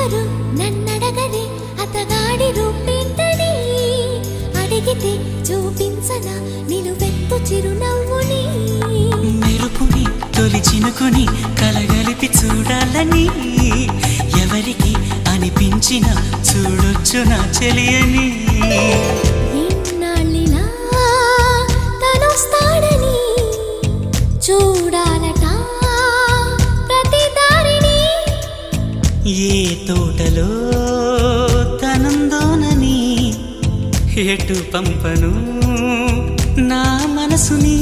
ఎవరు నన్నడగలే అతగాడి రూపేంటని అడిగితే చూపించనా నిలువెత్తు చిరునవ్వుని మెరుపుని తొలి చినుకుని కలగలిపి చూడాలని ఎవరికి అనిపించిన చూడొచ్చు నా చెలియని ఎన్నాళ్ళిలా తనొస్తాడని చూడాలట ప్రతి దారిని ఏ తోటలో తనందోనని ఎటు పంపను నా మనసుని